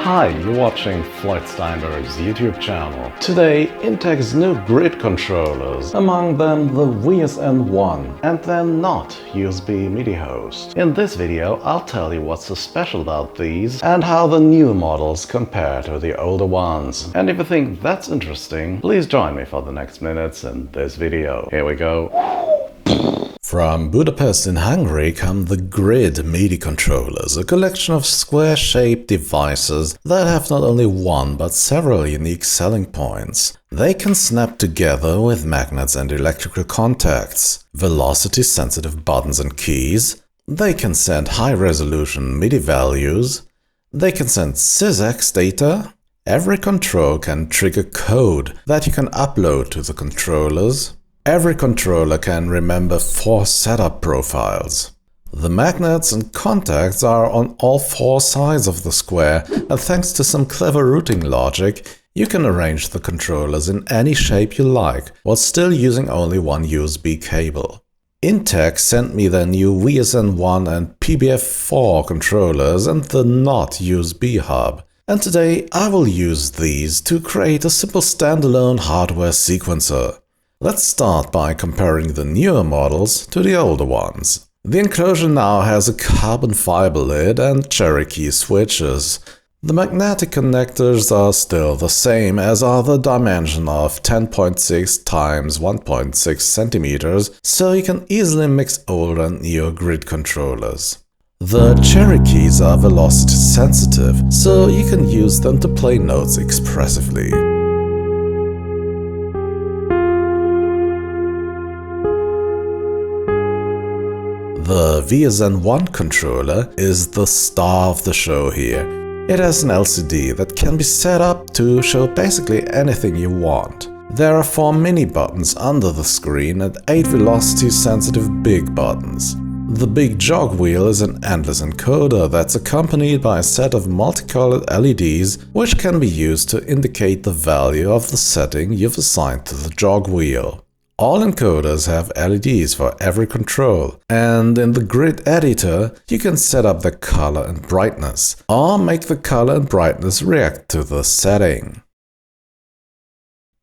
Hi, you're watching Floyd Steinberg's YouTube channel. Today, Intech's new grid controllers, among them the VSN-1 and their not USB MIDI host. In this video, I'll tell you what's so special about these and how the new models compare to the older ones. And if you think that's interesting, please join me for the next minutes in this video. Here we go. From Budapest in Hungary come the GRID MIDI controllers, a collection of square-shaped devices that have not only one but several unique selling points. They can snap together with magnets and electrical contacts, velocity-sensitive buttons and keys, they can send high-resolution MIDI values, they can send SysEx data. Every control can trigger code that you can upload to the controllers. Every controller can remember 4 setup profiles. The magnets and contacts are on all 4 sides of the square, and thanks to some clever routing logic, you can arrange the controllers in any shape you like, while still using only one USB cable. Intech sent me their new VSN-1 and PBF-4 controllers and the not USB hub. And today I will use these to create a simple standalone hardware sequencer. Let's start by comparing the newer models to the older ones. The enclosure now has a carbon fiber lid and Cherokee switches. The magnetic connectors are still the same, as are the dimension of 10.6 x 1.6 cm, so you can easily mix old and new grid controllers. The Cherokees are velocity sensitive, so you can use them to play notes expressively. The VSN-1 controller is the star of the show here. It has an LCD that can be set up to show basically anything you want. There are 4 mini buttons under the screen and 8 velocity-sensitive big buttons. The big jog wheel is an endless encoder that's accompanied by a set of multicolored LEDs which can be used to indicate the value of the setting you've assigned to the jog wheel. All encoders have LEDs for every control, and in the grid editor you can set up the color and brightness, or make the color and brightness react to the setting.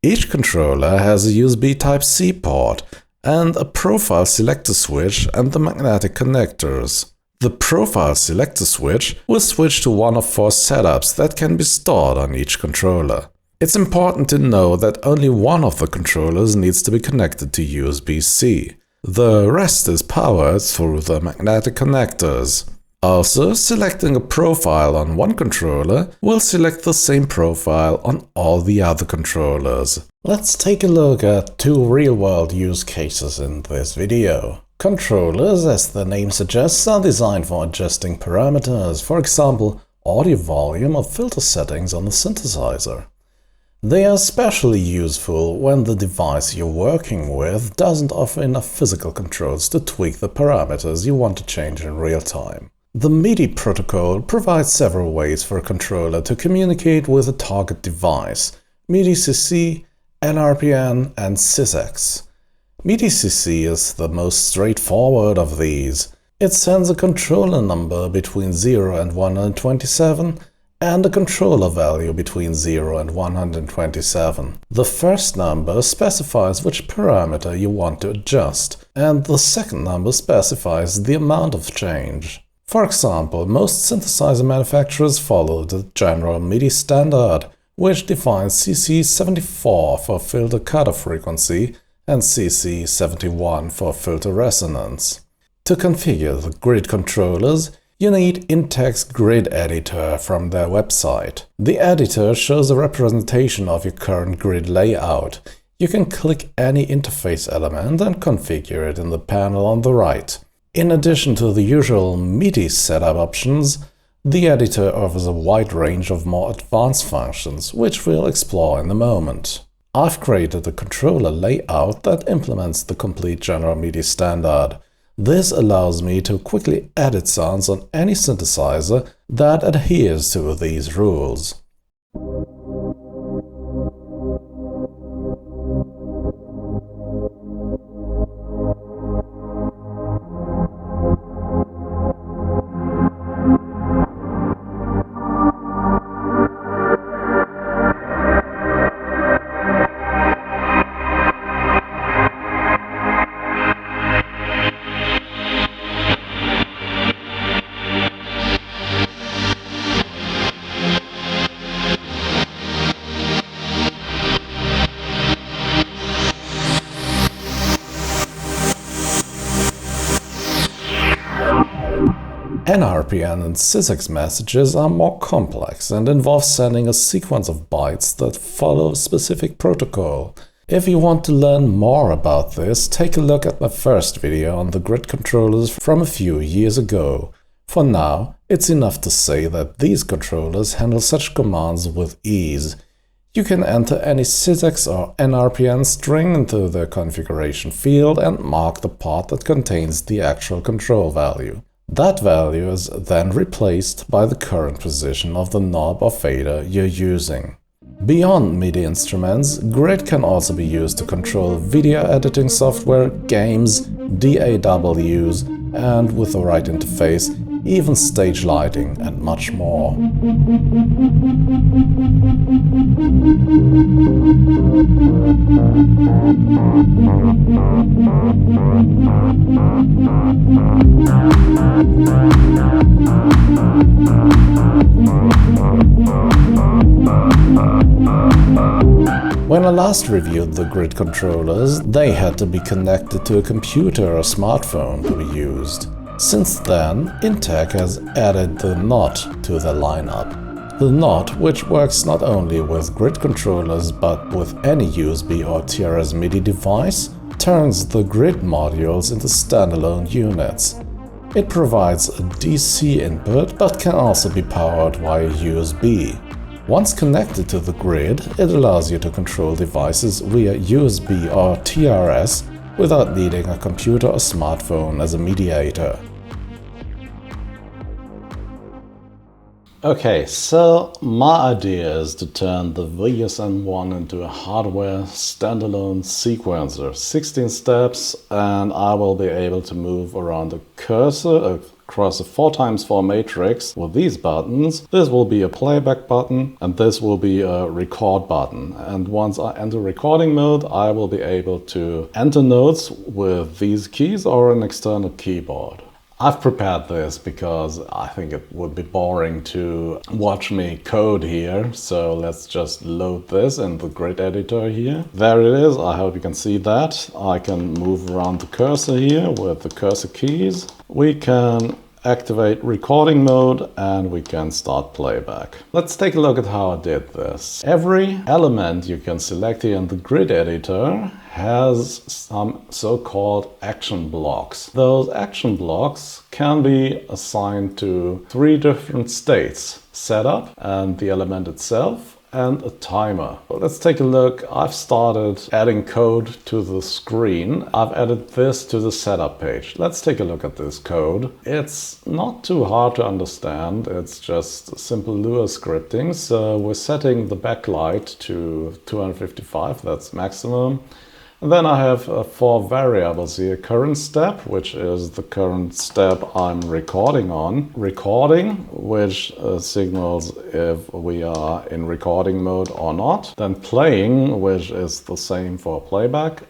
Each controller has a USB Type-C port and a profile selector switch and the magnetic connectors. The profile selector switch will switch to one of 4 setups that can be stored on each controller. It's important to know that only one of the controllers needs to be connected to USB-C. The rest is powered through the magnetic connectors. Also, selecting a profile on one controller will select the same profile on all the other controllers. Let's take a look at 2 real-world use cases in this video. Controllers, as the name suggests, are designed for adjusting parameters, for example, audio volume or filter settings on the synthesizer. They are especially useful when the device you're working with doesn't offer enough physical controls to tweak the parameters you want to change in real time. The MIDI protocol provides several ways for a controller to communicate with a target device: MIDI CC, NRPN and SysEx. MIDI CC is the most straightforward of these. It sends a controller number between 0 and 127 and a controller value between 0 and 127. The first number specifies which parameter you want to adjust, and the second number specifies the amount of change. For example, most synthesizer manufacturers follow the general MIDI standard, which defines CC74 for filter cutoff frequency and CC71 for filter resonance. To configure the grid controllers, you need Intech's grid editor from their website. The editor shows a representation of your current grid layout. You can click any interface element and configure it in the panel on the right. In addition to the usual MIDI setup options, the editor offers a wide range of more advanced functions, which we'll explore in a moment. I've created a controller layout that implements the complete general MIDI standard. This allows me to quickly edit sounds on any synthesizer that adheres to these rules. NRPN and SysEx messages are more complex and involve sending a sequence of bytes that follow a specific protocol. If you want to learn more about this, take a look at my first video on the grid controllers from a few years ago. For now, it's enough to say that these controllers handle such commands with ease. You can enter any SysEx or NRPN string into the configuration field and mark the part that contains the actual control value. That value is then replaced by the current position of the knob or fader you're using. Beyond MIDI instruments, GRID can also be used to control video editing software, games, DAWs, and with the right interface, even stage lighting and much more. When I last reviewed the GRID controllers, they had to be connected to a computer or smartphone to be used. Since then, Intech has added the NOT to their lineup. The NOT, which works not only with GRID controllers but with any USB or TRS MIDI device, turns the GRID modules into standalone units. It provides a DC input but can also be powered via USB. Once connected to the GRID, it allows you to control devices via USB or TRS without needing a computer or smartphone as a mediator. Okay, so my idea is to turn the VSN-1 into a hardware standalone sequencer, 16 steps, and I will be able to move around the cursor across a 4x4 matrix with these buttons. This will be a playback button and this will be a record button. And once I enter recording mode, I will be able to enter notes with these keys or an external keyboard. I've prepared this because I think it would be boring to watch me code here, so let's just load this in the GRID editor here. There it is, I hope you can see that. I can move around the cursor here with the cursor keys. We can activate recording mode and we can start playback. Let's take a look at how I did this. Every element you can select here in the GRID editor has some so-called action blocks. Those action blocks can be assigned to 3 different states: setup and the element itself, and a timer. Let's take a look. I've started adding code to the screen. I've added this to the setup page. Let's take a look at this code. It's not too hard to understand. It's just simple LUA scripting. So we're setting the backlight to 255, that's maximum. And then I have 4 variables here. Current step, which is the current step I'm recording on. Recording, which signals if we are in recording mode or not. Then playing, which is the same for playback.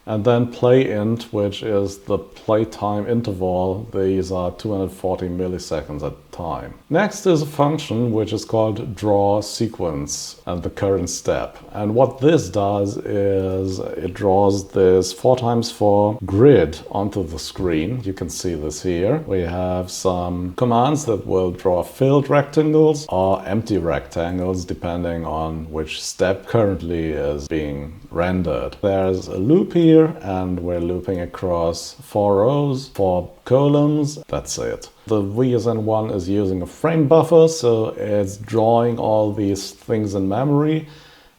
And then play-int, which is the playtime interval. These are 240 milliseconds at a time. Next is a function which is called draw sequence and the current step. And what this does is it draws this 4x4 grid onto the screen. You can see this here. We have some commands that will draw filled rectangles or empty rectangles depending on which step currently is being rendered. There's a loop here and we're looping across 4 rows, 4 columns. That's it. The VSN-1 is using a frame buffer, so it's drawing all these things in memory,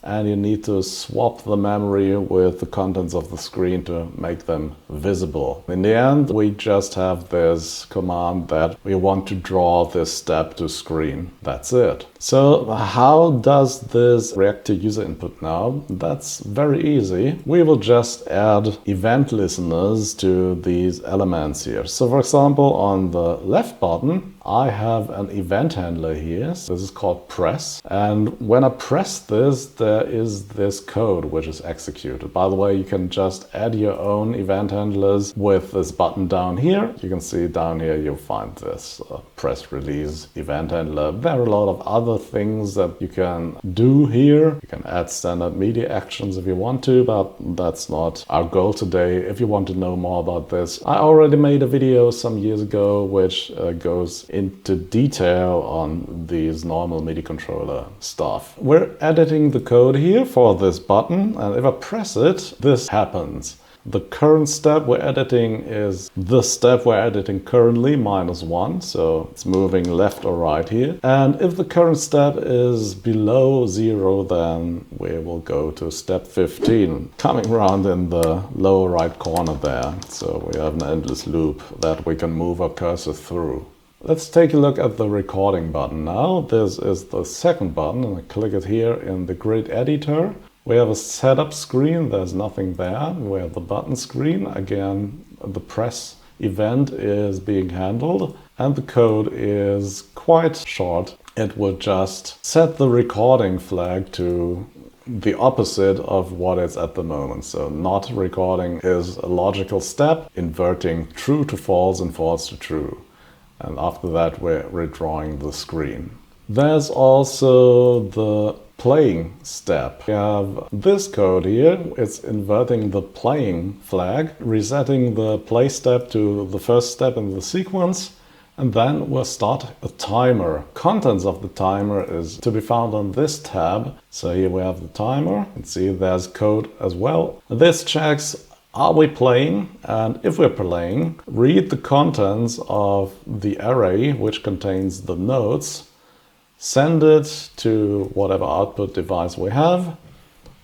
and you need to swap the memory with the contents of the screen to make them visible. In the end, we just have this command that we want to draw this step to screen. That's it. So how does this react to user input now? That's very easy. We will just add event listeners to these elements here. So for example, on the left button, I have an event handler here. So this is called press. And when I press this, there is this code which is executed. By the way, you can just add your own event handlers with this button down here. You can see down here, you'll find this press release event handler. There are a lot of other things that you can do here. You can add standard MIDI actions if you want to, but that's not our goal today. If you want to know more about this, I already made a video some years ago which goes into detail on these normal MIDI controller stuff. We're editing the code here for this button, and if I press it, this happens. The current step we're editing is the step we're editing currently, -1, so it's moving left or right here. And if the current step is below 0, then we will go to step 15, coming around in the lower right corner there. So we have an endless loop that we can move our cursor through. Let's take a look at the recording button now. This is the second button, and I click it here in the grid editor. We have a setup screen, there's nothing there. We have the button screen. Again, the press event is being handled, and the code is quite short. It will just set the recording flag to the opposite of what it's at the moment. So not recording is a logical step, inverting true to false and false to true. And after that, we're redrawing the screen. There's also the playing step. We have this code here. It's inverting the playing flag, resetting the play step to the first step in the sequence, and then we'll start a timer. Contents of the timer is to be found on this tab. So here we have the timer. You can see there's code as well. This checks, are we playing? And if we're playing, read the contents of the array which contains the notes, send it to whatever output device we have,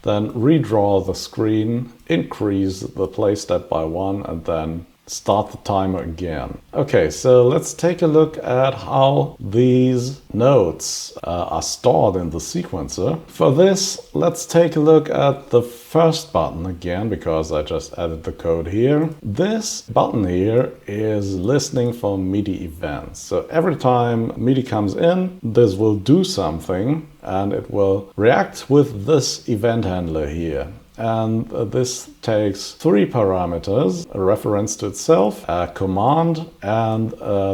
then redraw the screen, increase the play step by 1, and then start the timer again. Okay, so let's take a look at how these notes are stored in the sequencer. For this, let's take a look at the first button again, because I just added the code here. This button here is listening for MIDI events. So every time MIDI comes in, this will do something, and it will react with this event handler here. And this takes 3 parameters: a reference to itself, a command, and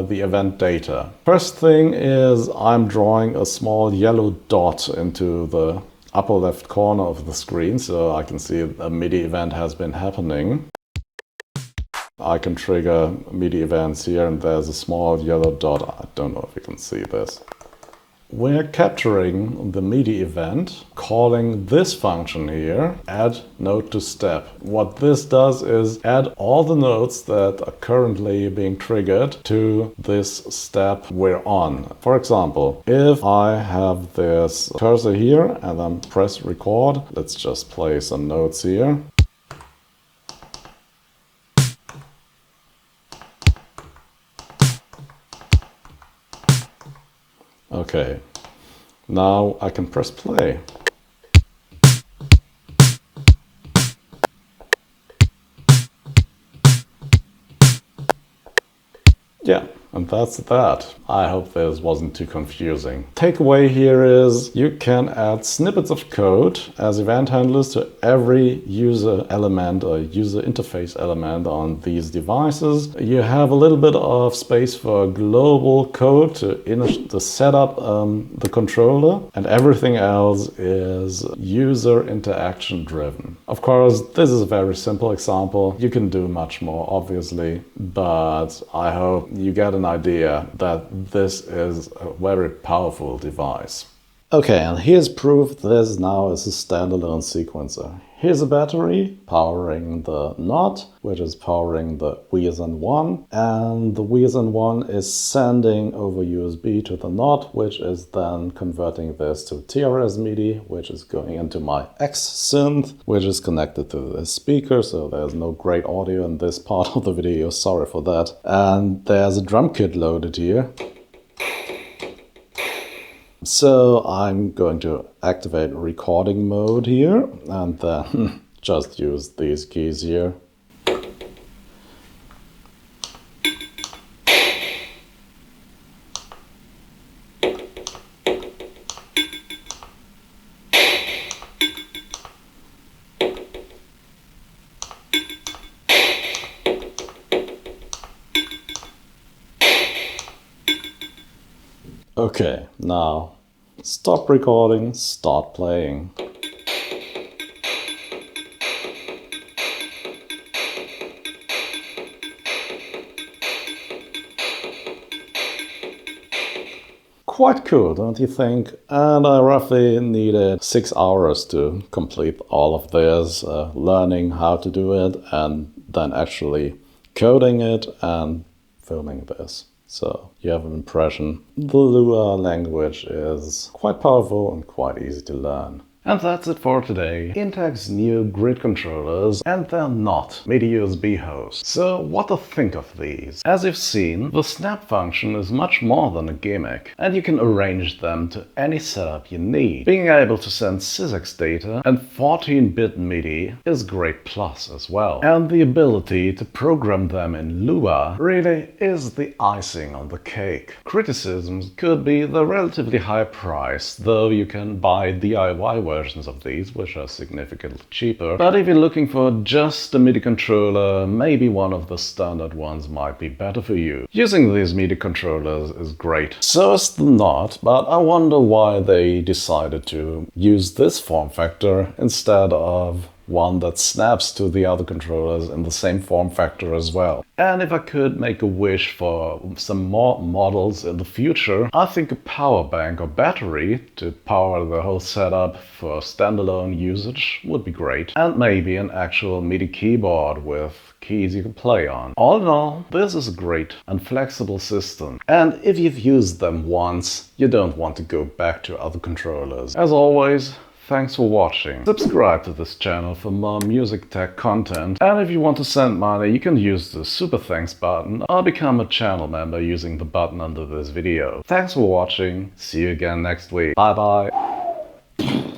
the event data. First thing is I'm drawing a small yellow dot into the upper left corner of the screen, so I can see a MIDI event has been happening. I can trigger MIDI events here, and there's a small yellow dot. I don't know if you can see this. We're capturing the MIDI event, calling this function here, add note to step. What this does is add all the notes that are currently being triggered to this step we're on. For example, if I have this cursor here and then press record, let's just play some notes here. Okay, now I can press play. Yeah, and that's that. I hope this wasn't too confusing. Takeaway here is you can add snippets of code as event handlers to every user element or user interface element on these devices. You have a little bit of space for global code to set up the controller, and everything else is user interaction driven. Of course, this is a very simple example. You can do much more, obviously, but I hope you get an idea that this is a very powerful device. Okay, and here's proof this now is a standalone sequencer. Here's a battery powering the NOT, which is powering the VSN-1, and the VSN-1 is sending over USB to the NOT, which is then converting this to TRS MIDI, which is going into my X synth, which is connected to this speaker, so there's no great audio in this part of the video, sorry for that. And there's a drum kit loaded here. So I'm going to activate recording mode here and then just use these keys here. Okay, now stop recording, start playing. Quite cool, don't you think? And I roughly needed 6 hours to complete all of this, learning how to do it and then actually coding it and filming this. So you have an impression. The LUA language is quite powerful and quite easy to learn. And that's it for today. Intech's new grid controllers, and they're not MIDI USB hosts. So what to think of these? As you've seen, the snap function is much more than a gimmick, and you can arrange them to any setup you need. Being able to send SysEx data and 14-bit MIDI is a great plus as well. And the ability to program them in LUA really is the icing on the cake. Criticisms could be the relatively high price, though you can buy DIY versions of these, which are significantly cheaper. But if you're looking for just a MIDI controller, maybe one of the standard ones might be better for you. Using these MIDI controllers is great. So is the NOT, but I wonder why they decided to use this form factor instead of one that snaps to the other controllers in the same form factor as well. And if I could make a wish for some more models in the future, I think a power bank or battery to power the whole setup for standalone usage would be great. And maybe an actual MIDI keyboard with keys you can play on. All in all, this is a great and flexible system. And if you've used them once, you don't want to go back to other controllers. As always, thanks for watching. Subscribe to this channel for more music tech content, and if you want to send money, you can use the super thanks button or become a channel member using the button under this video. Thanks for watching, see you again next week. Bye bye.